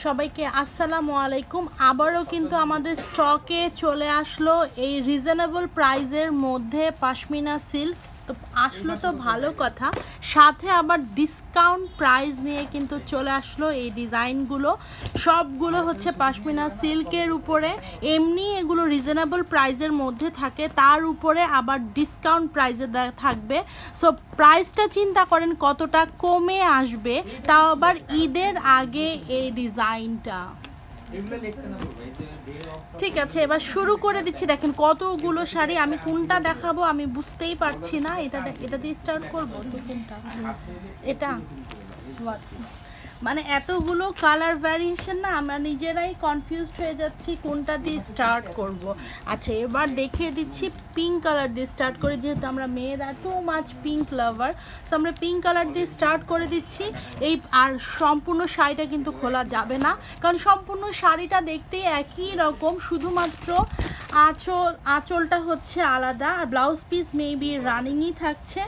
সবাইকে আসসালামু আলাইকুম। আবারও কিন্তু আমাদের স্টকে চলে আসলো এই রিজনেবল প্রাইজের মধ্যে পশমিনা সিল্ক। তো আসলো তো ভালো কথা, সাথে আবার ডিসকাউন্ট প্রাইস নিয়ে কিন্তু চলে আসলো এই ডিজাইনগুলো। সবগুলো হচ্ছে পশমিনা সিল্কের উপরে, এমনি এগুলো রিজনেবল প্রাইজের মধ্যে থাকে, তার উপরে আবার ডিসকাউন্ট প্রাইজে থাকবে। সো প্রাইসটা চিন্তা করেন কতটা কমে আসবে, তাও আবার ঈদের আগে এই ডিজাইনটা। ঠিক আছে, এবার শুরু করে দিচ্ছি। দেখেন কতগুলো শাড়ি, আমি কোনটা দেখাবো আমি বুঝতেই পারছি না। এটা দিয়ে স্টার্ট করবো তো কোনটা? এটা মানে এতগুলো কালার ভ্যারিয়েশন না, আমরা নিজেরাই কনফিউজড হয়ে যাচ্ছি কোনটা দিয়ে স্টার্ট করব। আচ্ছা, এবার দেখিয়ে দিচ্ছি পিঙ্ক কালার দিয়ে স্টার্ট করে, যেহেতু আমরা মেয়েরা টু মাচ পিঙ্ক লাভার, তো আমরা পিঙ্ক কালার দিয়ে স্টার্ট করে দিচ্ছি। এই আর সম্পূর্ণ শাড়িটা কিন্তু খোলা যাবে না, কারণ সম্পূর্ণ শাড়িটা দেখতেই একই রকম, শুধুমাত্র আঁচলটা হচ্ছে আলাদা, আর ব্লাউজ পিস মেবি রানিংই থাকছে।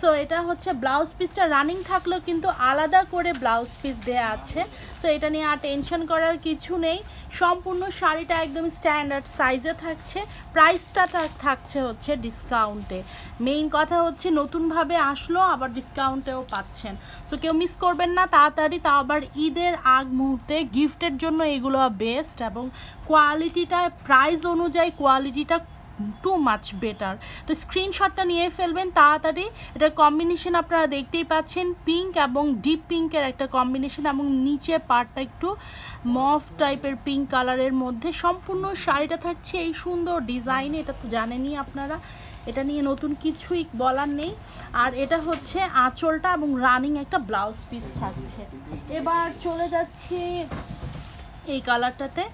সো এটা হচ্ছে ব্লাউজ পিসটা রানিং থাকলেও কিন্তু আলাদা করে ব্লাউজ পিস দেয়া আছে। সো এটা নিয়ে আর টেনশন করার কিছু নেই। সম্পূর্ণ শাড়িটা একদম স্ট্যান্ডার্ড সাইজে থাকছে। প্রাইসটা থাকছে হচ্ছে ডিসকাউন্টে। মেইন কথা হচ্ছে নতুনভাবে আসলো, আবার ডিসকাউন্টেও পাচ্ছেন। সো কেউ মিস করবেন না তাড়াতাড়ি, তাও আবার ঈদের আগ মুহূর্তে গিফটের জন্য এগুলো বেস্ট, এবং কোয়ালিটিটা প্রাইস অনুযায়ী কোয়ালিটিটা টু মাচ বেটার। তো স্ক্রিনশটটা নিয়ে ফেলবেন তাড়াতাড়ি। এটা কম্বিনেশন আপনারা দেখতেই পাচ্ছেন, পিঙ্ক এবং ডিপ পিঙ্কের একটা কম্বিনেশন, এবং নিচের পার্টটা একটু মফ টাইপের পিঙ্ক কালারের মধ্যে। সম্পূর্ণ শাড়িটা থাকছে এই সুন্দর ডিজাইনে, এটা তো জানেনই আপনারা, এটা নিয়ে নতুন কিছুই বলার নেই। আর এটা হচ্ছে আঁচলটা এবং রানিং একটা ব্লাউজ পিস থাকছে। এবার চলে যাচ্ছি এই কালারটাতে।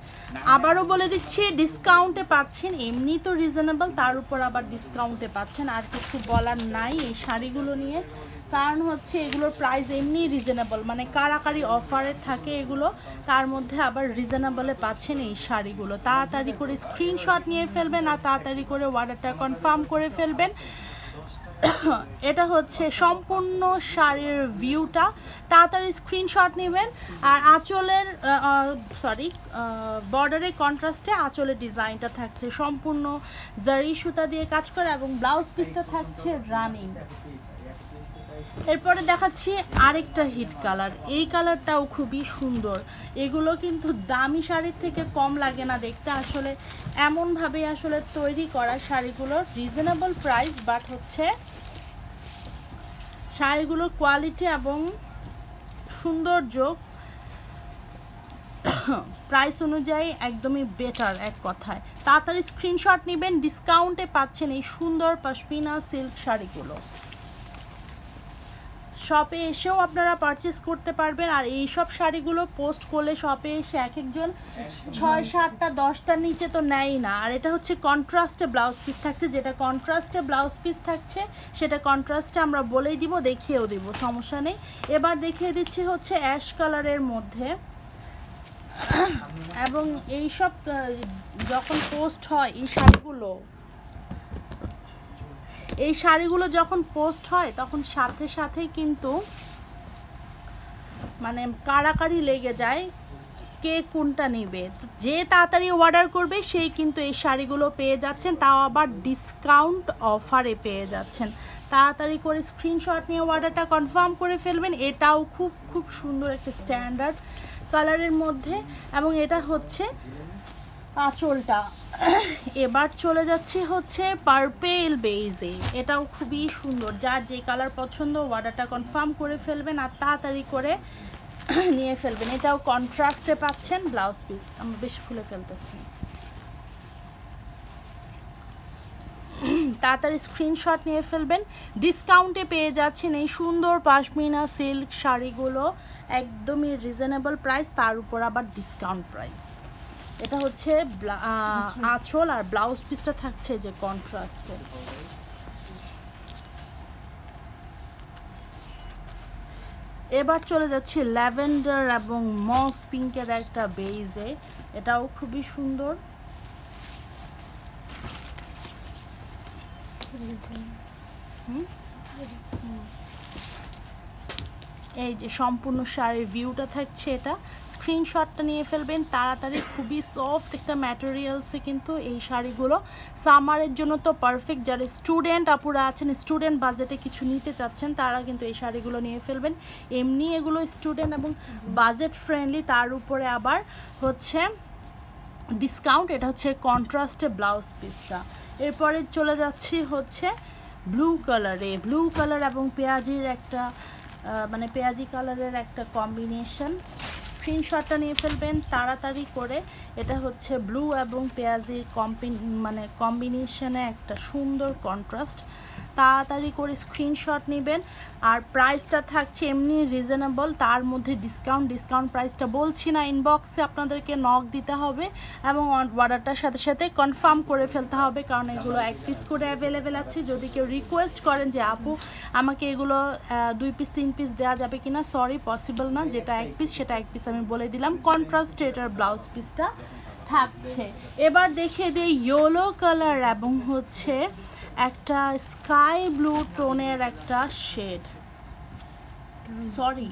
আবারও বলে দিচ্ছি ডিসকাউন্টে পাচ্ছেন, এমনি তো রিজনেবল, তার উপর আবার ডিসকাউন্টে পাচ্ছেন। আর কিছু বলার নাই এই শাড়িগুলো নিয়ে, কারণ হচ্ছে এগুলোর প্রাইস এমনি রিজনেবল, মানে কারাকারি অফারে থাকে এগুলো, তার মধ্যে আবার রিজনেবলে পাচ্ছেন এই শাড়িগুলো। তাড়াতাড়ি করে স্ক্রিনশট নিয়ে ফেলবেন আর তাড়াতাড়ি করে অর্ডারটা কনফার্ম করে ফেলবেন। এটা হচ্ছে সম্পূর্ণ শাড়ির ভিউটা, তাড়াতাড়ি স্ক্রিনশট নেবেন। আর আঁচলের বর্ডারের কন্ট্রাস্টে আঁচলের ডিজাইনটা থাকছে সম্পূর্ণ জারি সুতা দিয়ে কাজ করা, এবং ব্লাউজ পিসটা থাকছে রানিং। এরপরে দেখাচ্ছি আরেকটা হিট কালার, এই কালারটাও খুবই সুন্দর। এগুলো কিন্তু দামি শাড়ির থেকে কম লাগে না দেখতে, আসলে এমনভাবে আসলে তৈরি করা শাড়িগুলোর রিজনেবল প্রাইস, বাট হচ্ছে শাড়িগুলোর কোয়ালিটি এবং সৌন্দর্য প্রাইস অনুযায়ী একদমই বেটার এক কথায়। তাড়াতাড়ি স্ক্রিনশট নেবেন, ডিসকাউন্টে পাচ্ছেন এই সুন্দর পশমিনা সিল্ক শাড়িগুলো। শপে এসেও আপনারা পারচেস করতে পারবেন। আর এই সব শাড়িগুলো পোস্ট করলে শপে এসে এক একজন 6, 7টা 10টার নিচে তো নেয় না। আর এটা হচ্ছে কন্ট্রাস্টে ব্লাউজ পিস থাকছে, যেটা কন্ট্রাস্টে ব্লাউজ পিস থাকছে সেটা কন্ট্রাস্টে আমরা বলেই দিব, দেখিয়েও দিব, সমস্যা নেই। এবার দেখিয়ে দিচ্ছি হচ্ছে অ্যাশ কালারের মধ্যে, এবং এই সব যখন পোস্ট হয় এই শাড়িগুলো যখন পোস্ট হয় তখন সাথে সাথেই কিন্তু মানে কাড়াকাড়ি লেগে যায় কে কোনটা নেবে। যে তাড়াতাড়ি অর্ডার করবে সেই কিন্তু এই শাড়িগুলো পেয়ে যাচ্ছেন, তাও আবার ডিসকাউন্ট অফারে পেয়ে যাচ্ছেন। তাড়াতাড়ি করে স্ক্রিনশট নিয়ে অর্ডারটা কনফার্ম করে ফেলবেন। এটাও খুব খুব সুন্দর একটা স্ট্যান্ডার্ড কালারের মধ্যে, এবং এটা হচ্ছে আঁচলটা। এবার চলে যাচ্ছি হচ্ছে পার্পেল বেইজে, এটাও খুবই সুন্দর। যার যে কালার পছন্দ অর্ডারটা কনফার্ম করে ফেলবেন আর তাড়াতাড়ি করে নিয়ে ফেলবেন। এটাও কন্ট্রাস্টে পাচ্ছেন ব্লাউজ পিস, আমি বেশি খুলে ফেলতেছি। তাড়াতাড়ি স্ক্রিনশট নিয়ে ফেলবেন, ডিসকাউন্টে পেয়ে যাচ্ছেন এই সুন্দর পশমিনা সিল্ক শাড়িগুলো, একদমই রিজনেবল প্রাইস, তার উপর আবার ডিসকাউন্ট প্রাইস। এটা হচ্ছে আঁচল, আর ব্লাউজ পিসটা থাকছে যে কন্ট্রাস্টে। এবার চলে যাচ্ছে ল্যাভেন্ডার এবং মভ পিঙ্কের একটা বেইজে, এটাও খুবই সুন্দর। এই যে সম্পূর্ণ শাড়ির ভিউটা থাকছে এটা। স্ক্রিনশটটা নিয়ে ফেলবেন তাড়াতাড়ি। খুবই সফট একটা ম্যাটেরিয়ালসে কিন্তু এই শাড়িগুলো, সামারের জন্য তো পারফেক্ট। যারা স্টুডেন্ট আপুরা আছেন, স্টুডেন্ট বাজেটে কিছু নিতে চাচ্ছেন, তারা কিন্তু এই শাড়িগুলো নিয়ে ফেলবেন। এমনি এগুলো স্টুডেন্ট এবং বাজেট ফ্রেন্ডলি, তার উপরে আবার হচ্ছে ডিসকাউন্ট। এটা হচ্ছে কন্ট্রাস্টে ব্লাউজ পিসটা। এরপরে চলে যাচ্ছি হচ্ছে ব্লু কালারে, ব্লু কালার এবং পেঁয়াজির একটা মানে পেঁয়াজি কালারের একটা কম্বিনেশন। স্ক্রিনশটটা নিয়ে ফেলবেন তাড়াতাড়ি করে। এটা হচ্ছে ব্লু এবং পেঁয়াজির কম্বিনেশনে একটা সুন্দর কন্ট্রাস্ট। তাড়াতাড়ি করে স্ক্রিনশট নেবেন। আর প্রাইসটা থাকছে এমনি রিজনেবল, তার মধ্যে ডিসকাউন্ট প্রাইসটা বলছি না, ইনবক্সে আপনাদেরকে নক দিতে হবে এবং অর্ডারটার সাথে সাথে কনফার্ম করে ফেলতে হবে, কারণ এগুলো 1 পিস করে অ্যাভেলেবেল আছে। যদি কেউ রিকোয়েস্ট করেন যে আপু আমাকে এগুলো 2 পিস 3 পিস দেওয়া যাবে কিনা, সরি পসিবল না। যেটা 1 পিস সেটা 1 পিস আমি বলে দিলাম। কন্ট্রাস্ট এটার ব্লাউজ পিসটা থাকছে। এবার দেখিয়ে দিই ইয়েলো কালার এবং হচ্ছে একটা স্কাই ব্লু টোনের একটা শেড, সরি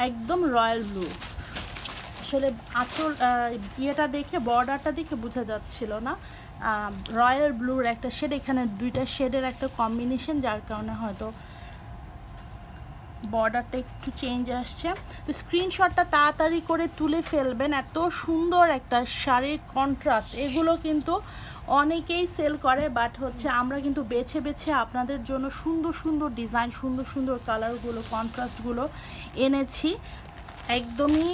একদম রয়্যাল ব্লু। আসলে আঁচল ইয়েটা দেখে, বর্ডারটা দেখে বোঝা যাচ্ছিল না। রয়্যাল ব্লুর একটা শেড, এখানে 2টা শেডের একটা কম্বিনেশন, যার কারণে হয়তো বর্ডারটা একটু চেঞ্জ আসছে। তো স্ক্রিনশটটা তাড়াতাড়ি করে তুলে ফেলবেন। এত সুন্দর একটা শাড়ির কন্ট্রাস্ট, এগুলো কিন্তু অনেকেই সেল করে, বাট হচ্ছে আমরা কিন্তু বেছে বেছে আপনাদের জন্য সুন্দর সুন্দর ডিজাইন, সুন্দর সুন্দর কালারগুলো, কন্ট্রাস্টগুলো এনেছি। একদমই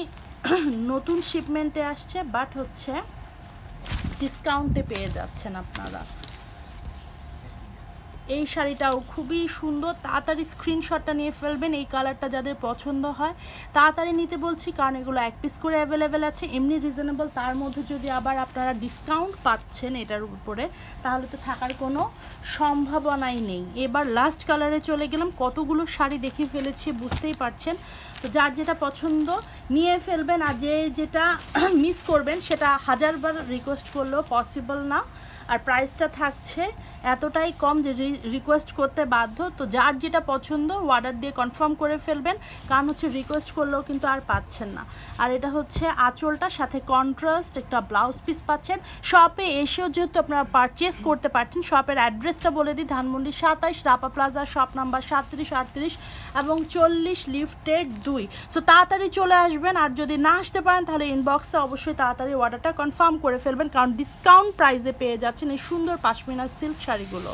নতুন শিপমেন্টে আসছে, বাট হচ্ছে ডিসকাউন্টে পেয়ে যাচ্ছেন আপনারা। এই শাড়িটাও খুবই সুন্দর। তাড়াতাড়ি স্ক্রিনশটটা নিয়ে ফেলবেন। এই কালারটা যাদের পছন্দ হয় তাড়াতাড়ি নিতে বলছি, কারণ এগুলো 1 পিস করে অ্যাভেলেবেল আছে, এমনি রিজনেবল। তার মধ্যে যদি আবার আপনারা ডিসকাউন্ট পাচ্ছেন এটার উপরে, তাহলে তো থাকার কোনো সম্ভাবনাই নেই। এবার লাস্ট কালারে চলে গেলাম। কতগুলো শাড়ি দেখে ফেলেছি বুঝতেই পারছেন। তো যার যেটা পছন্দ নিয়ে ফেলবেন, আর যেটা মিস করবেন সেটা 1000বার রিকোয়েস্ট করলেও পসিবল না। আর প্রাইসটা থাকছে এতটাই কম যে রিকোয়েস্ট করতে বাধ্য। তো যার যেটা পছন্দ অর্ডার দিয়ে কনফার্ম করে ফেলবেন, কারণ হচ্ছে রিকোয়েস্ট করলেও কিন্তু আর পাচ্ছেন না। আর এটা হচ্ছে আঁচলটার সাথে কন্ট্রাস্ট একটা ব্লাউজ পিস পাচ্ছেন। শপে এসেও যেহেতু আপনারা পারচেস করতে পারছেন, শপের অ্যাড্রেসটা বলে দিই, Dhanmondi 27 Rapa plaza, shop number 37, 38 এবং 40, লিফটেড 2। সো তাড়াতাড়ি চলে আসবেন। আর যদি না আসতে পারেন তাহলে ইনবক্সে অবশ্যই তাড়াতাড়ি অর্ডারটা কনফার্ম করে ফেলবেন, কারণ ডিসকাউন্ট প্রাইসে পেয়ে যাচ্ছেন এই সুন্দর পাশমিনা সিল্ক শাড়িগুলো।